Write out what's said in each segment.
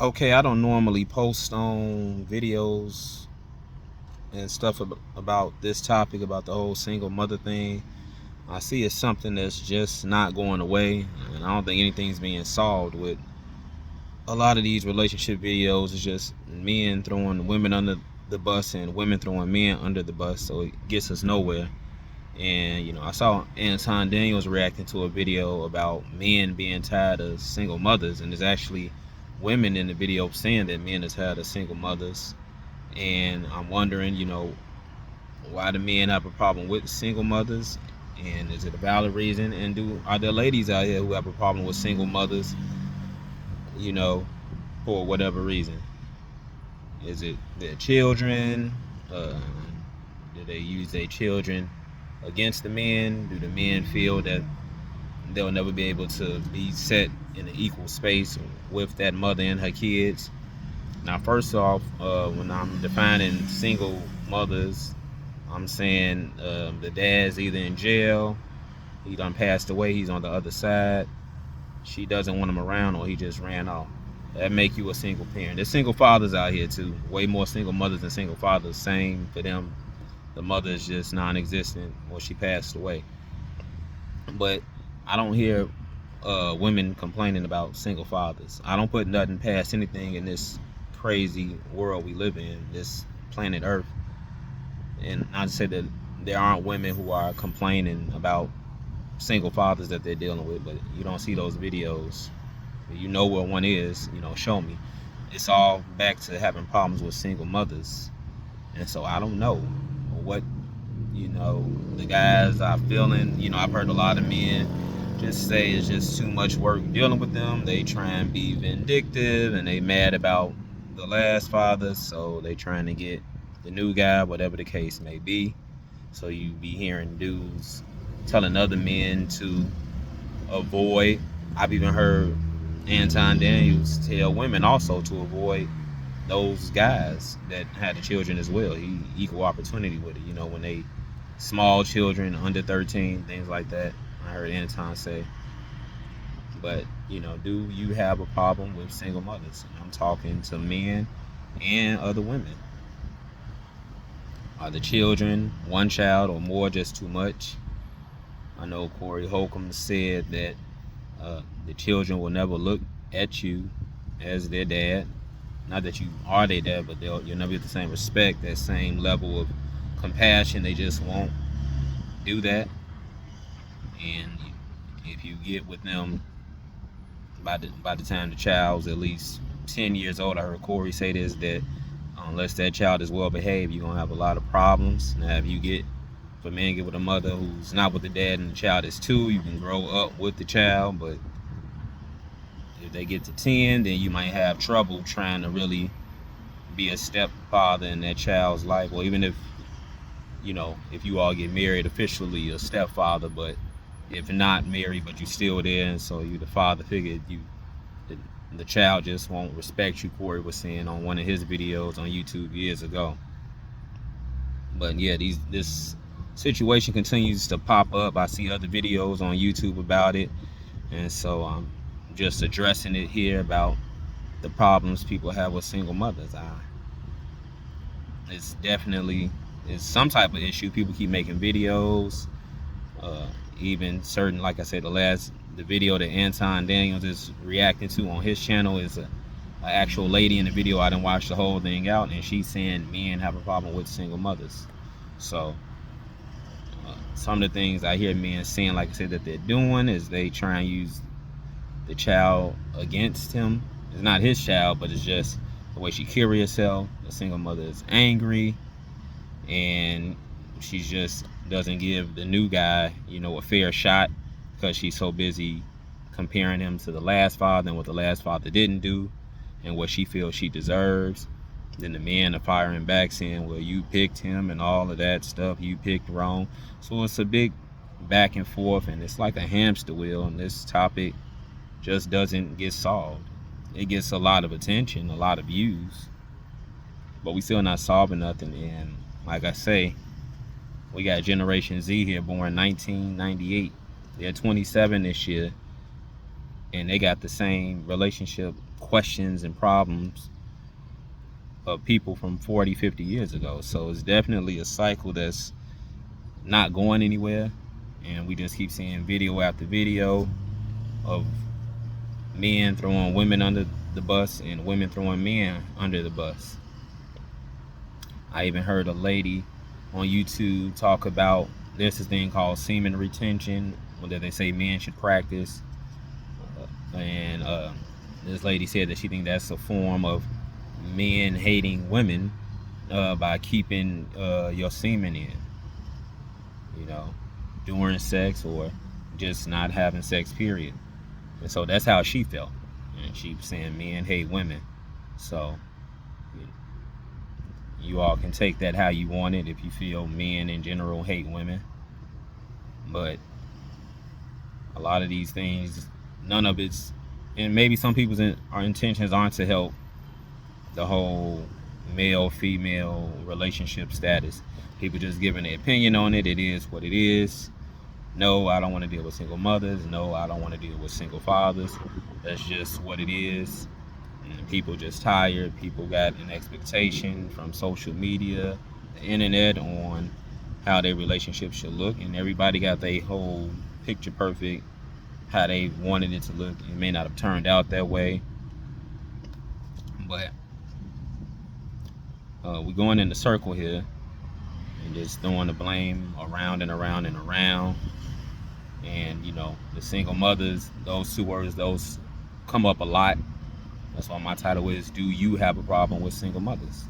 Okay, I don't normally post on videos and stuff about this topic, about the whole single mother thing. I see it's something that's just not going away, and I don't think anything's being solved with a lot of these relationship videos. It's just men throwing women under the bus and women throwing men under the bus, so it gets us nowhere. And I saw Anton Daniels reacting to a video about men being tired of single mothers, and there's actually women in the video saying that men are tired of single mothers. And I'm wondering, why do men have a problem with single mothers, and is it a valid reason? And are there ladies out here who have a problem with single mothers, you know, for whatever reason? Is it their children? Uh, do they use their children against the men? Do the men feel that they'll never be able to be set in an equal space with that mother and her kids? Now, first off, when I'm defining single mothers, I'm saying the dad's either in jail, he done passed away, he's on the other side, she doesn't want him around, or he just ran off. That make you a single parent. There's single fathers out here too. Way more single mothers than single fathers. Same for them. The mother is just non-existent, or she passed away. But I don't hear women complaining about single fathers. I don't put nothing past anything in this crazy world we live in, this planet Earth. And not to say that there aren't women who are complaining about single fathers that they're dealing with, but you don't see those videos. You know where one is, show me. It's all back to having problems with single mothers. And so I don't know what, the guys are feeling. I've heard a lot of men just say it's just too much work dealing with them. They try and be vindictive, and they mad about the last father, so they trying to get the new guy, whatever the case may be. So you be hearing dudes telling other men to avoid. I've even heard Anton Daniels tell women also to avoid those guys that had the children as well. He equal opportunity with it. When they small children under 13, things like that. I heard Anton say. But do you have a problem with single mothers? I'm talking to men and other women. Are the children, one child or more, just too much? I know Corey Holcomb said that the children will never look at you as their dad. Not that you are their dad, but you'll never get the same respect, that same level of compassion. They just won't do that. And if you get with them by the time the child's at least 10 years old, I heard Corey say this, that unless that child is well behaved, you're gonna have a lot of problems. Now, if a man get with a mother who's not with the dad and the child is 2, you can grow up with the child. But if they get to 10, then you might have trouble trying to really be a stepfather in that child's life. Or even if you all get married, officially a stepfather. But if not married, but you still there, and so you the father figure, the, the child just won't respect you. Corey was saying on one of his videos on YouTube years ago. But yeah, this situation continues to pop up. I see other videos on YouTube about it, and so I'm just addressing it here about the problems people have with single mothers. It's definitely some type of issue. People keep making videos, even certain, like I said, the video that Anton Daniels is reacting to on his channel is a actual lady in the video. I didn't watch the whole thing out, and she's saying men have a problem with single mothers. So some of the things I hear men saying, like I said, that they're doing is they try and use the child against him. It's not his child, but it's just the way she carry herself. The single mother is angry, and she just doesn't give the new guy, a fair shot, because she's so busy comparing him to the last father and what the last father didn't do and what she feels she deserves. Then the men are firing back saying, well, you picked him and all of that stuff, you picked wrong. So it's a big back and forth, and it's like a hamster wheel, and this topic just doesn't get solved. It gets a lot of attention, a lot of views, but we still not solving nothing. And like I say, we got Generation Z here, born 1998. They're 27 this year, and they got the same relationship questions and problems of people from 40, 50 years ago. So it's definitely a cycle that's not going anywhere, and we just keep seeing video after video of men throwing women under the bus and women throwing men under the bus. I even heard a lady on YouTube talk about there's this thing called semen retention that they say men should practice, and this lady said that she thinks that's a form of men hating women by keeping your semen in, during sex or just not having sex, period. And so that's how she felt, and she was saying men hate women. So you all can take that how you want it, if you feel men in general hate women. But a lot of these things, none of it's, and maybe some people's our intentions aren't to help the whole male-female relationship status. People just giving their opinion on it. It is what it is. No, I don't want to deal with single mothers. No, I don't want to deal with single fathers. That's just what it is. And people just tired. People got an expectation from social media, the internet, on how their relationship should look, and everybody got their whole picture perfect how they wanted it to look. It may not have turned out that way, but we're going in the circle here and just throwing the blame around and around and around. And the single mothers, those two words, those come up a lot. That's why my title is, do you have a problem with single mothers?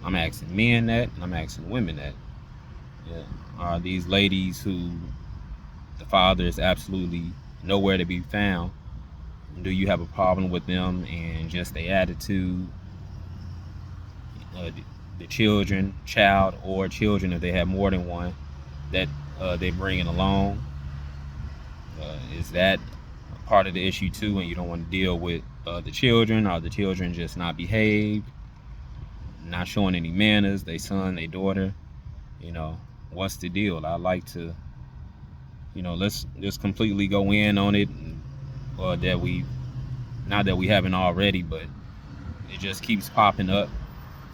I'm asking men that, and I'm asking women that. Yeah. Are these ladies who the father is absolutely nowhere to be found, do you have a problem with them and just their attitude? The child or children, if they have more than one, that they bringing along, is that part of the issue too, and you don't want to deal with the children? Are the children just not behaved, not showing any manners, they son, they daughter? What's the deal? I like to, let's just completely go in on it, or that we, not that we haven't already, but it just keeps popping up.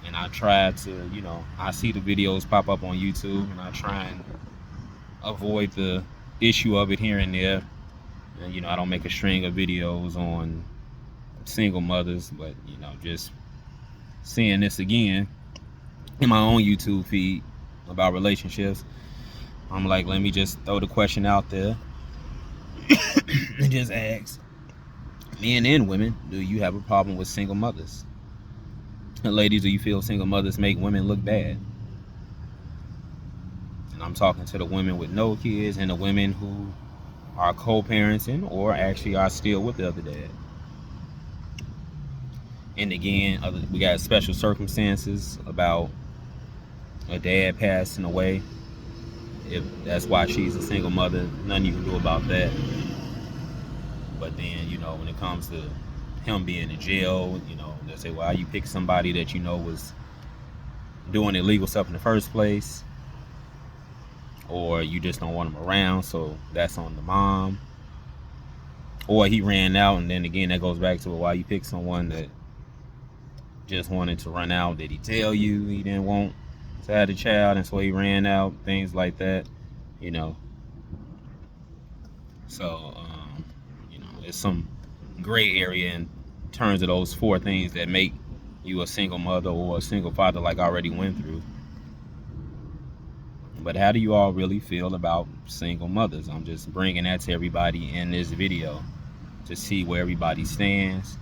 And I try to, I see the videos pop up on YouTube, and I try and avoid the issue of it here and there. And, I don't make a string of videos on single mothers, but, just seeing this again in my own YouTube feed about relationships, I'm like, let me just throw the question out there and just ask men and women, do you have a problem with single mothers? And ladies, do you feel single mothers make women look bad? And I'm talking to the women with no kids and the women who are co-parenting or actually are still with the other dad. And again, we got special circumstances about a dad passing away. If that's why she's a single mother, nothing you can do about that. But then, when it comes to him being in jail, they'll say, well, you pick somebody that was doing illegal stuff in the first place, or you just don't want him around, so that's on the mom. Or he ran out, and then again, that goes back to why you pick someone that just wanted to run out. Did he tell you he didn't want to have a child, and so he ran out? Things like that, So, it's some gray area in terms of those four things that make you a single mother or a single father, like I already went through. But how do you all really feel about single mothers? I'm just bringing that to everybody in this video to see where everybody stands.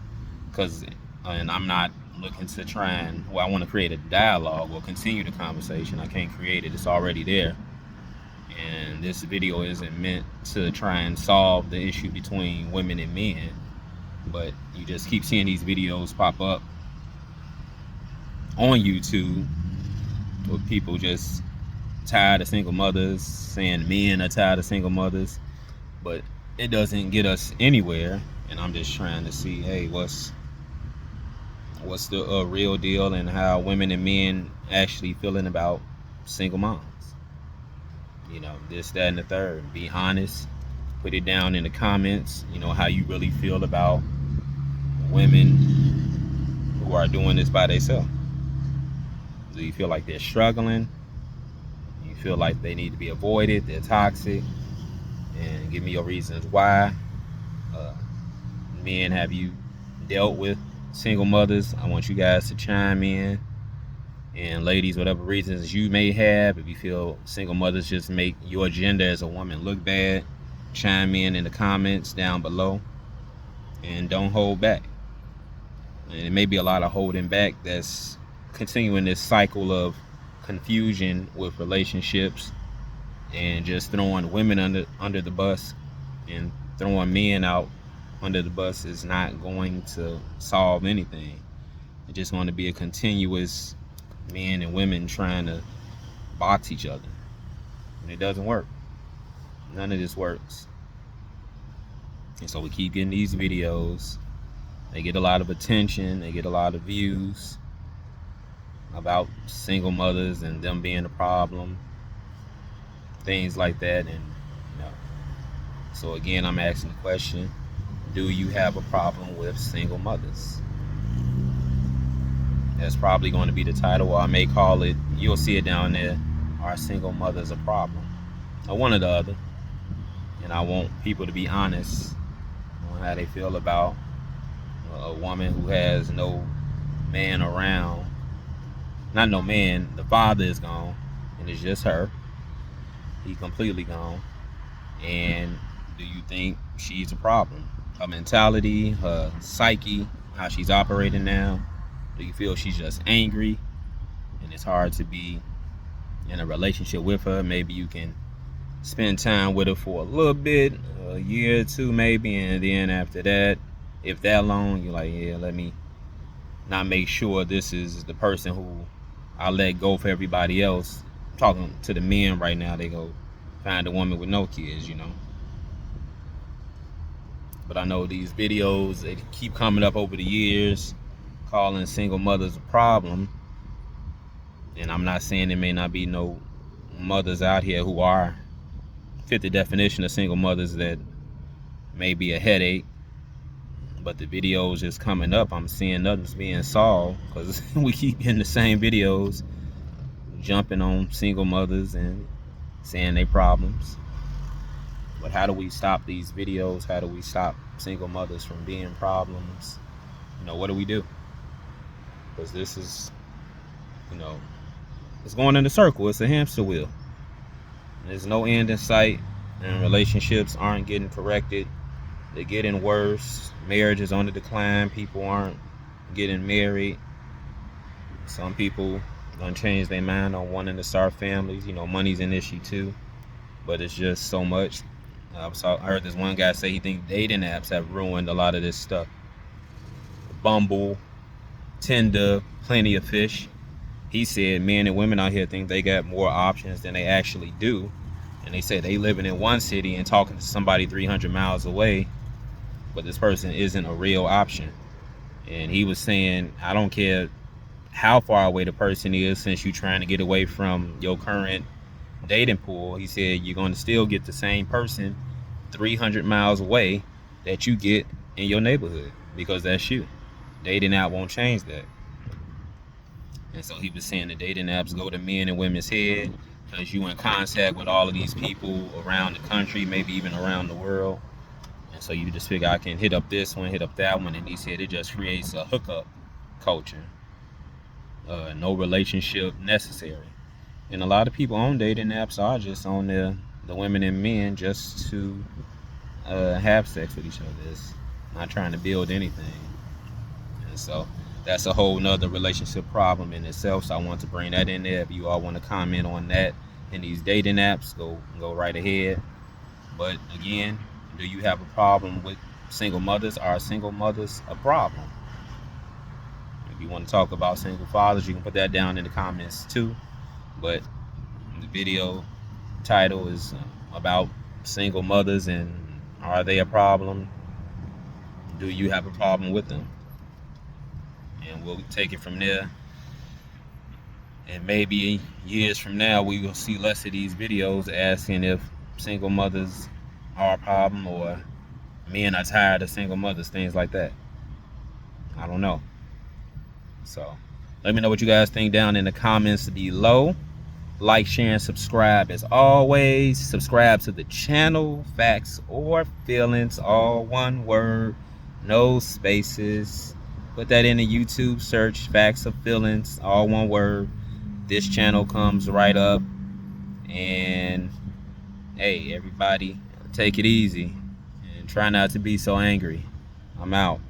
And I'm not looking to try and, I want to create a dialogue or continue the conversation. I can't create it. It's already there. And this video isn't meant to try and solve the issue between women and men. But you just keep seeing these videos pop up on YouTube with people just tired of single mothers, saying men are tired of single mothers, but it doesn't get us anywhere. And I'm just trying to see, hey, what's the real deal, and how women and men actually feeling about single moms. This, that, and the third. Be honest. Put it down in the comments, how you really feel about women who are doing this by themselves. Do you feel like they're struggling? Do you feel like they need to be avoided? They're toxic? And give me your reasons why. Men, have you dealt with single mothers? I want you guys to chime in. And ladies, whatever reasons you may have, if you feel single mothers just make your agenda as a woman look bad, chime in the comments down below. And don't hold back. And it may be a lot of holding back that's continuing this cycle of confusion with relationships and just throwing women under the bus and throwing men out under the bus is not going to solve anything. It's just going to be a continuous men and women trying to box each other. And it doesn't work. None of this works. And so we keep getting these videos. They get a lot of attention. They get a lot of views about single mothers and them being a problem. Things like that. And so again, I'm asking the question, do you have a problem with single mothers? That's probably going to be the title, or I may call it, you'll see it down there, are single mothers a problem? Or one or the other. And I want people to be honest on how they feel about a woman who has no man around. Not no man, the father is gone, and it's just her. He's completely gone. And do you think she's a problem? Her mentality, her psyche, how she's operating now. Do you feel she's just angry and it's hard to be in a relationship with her? Maybe you can spend time with her for a little bit, a year or two maybe, and then after that, if that long, you're like, yeah, let me not make sure this is the person who I let go for everybody else. I'm talking to the men right now, they go find a woman with no kids, But I know these videos, they keep coming up over the years, calling single mothers a problem. And I'm not saying there may not be no mothers out here who fit the definition of single mothers that may be a headache. But the videos just coming up, I'm seeing nothing's being solved, because we keep getting the same videos jumping on single mothers and saying they problems. But how do we stop these videos? How do we stop single mothers from being problems? What do we do? Because this is, it's going in a circle. It's a hamster wheel. There's no end in sight, and relationships aren't getting corrected. They're getting worse. Marriage is on the decline. People aren't getting married. Some people gonna change their mind on wanting to start families. Money's an issue too, but it's just so much. I heard this one guy say he thinks dating apps have ruined a lot of this stuff. Bumble, Tinder, Plenty of Fish. He said men and women out here think they got more options than they actually do. And they said they living in one city and talking to somebody 300 miles away, but this person isn't a real option. And he was saying, I don't care how far away the person is, since you're trying to get away from your current dating pool. He said you're going to still get the same person 300 miles away that you get in your neighborhood, because that's you. Dating app won't change that. And so he was saying the dating apps go to men and women's head, because you in contact with all of these people around the country, maybe even around the world. And so you just figure, I can hit up this one, hit up that one, and he said it just creates a hookup culture. No relationship necessary. And a lot of people on dating apps are just on the women and men just to have sex with each other. It's not trying to build anything. And so that's a whole nother relationship problem in itself. So I want to bring that in there. If you all want to comment on that in these dating apps, go right ahead. But again, do you have a problem with single mothers? Are single mothers a problem? If you want to talk about single fathers, you can put that down in the comments too. But the video title is about single mothers, and are they a problem? Do you have a problem with them? And we'll take it from there. And maybe years from now, we will see less of these videos asking if single mothers our problem, or men are tired of single mothers, things like that. I don't know. So let me know what you guys think down in the comments below. Like, share, and subscribe as always. Subscribe to the channel. Facts or feelings, all one word, no spaces. Put that in the YouTube search, facts or feelings, all one word. This channel comes right up. And hey, everybody, take it easy and try not to be so angry. I'm out.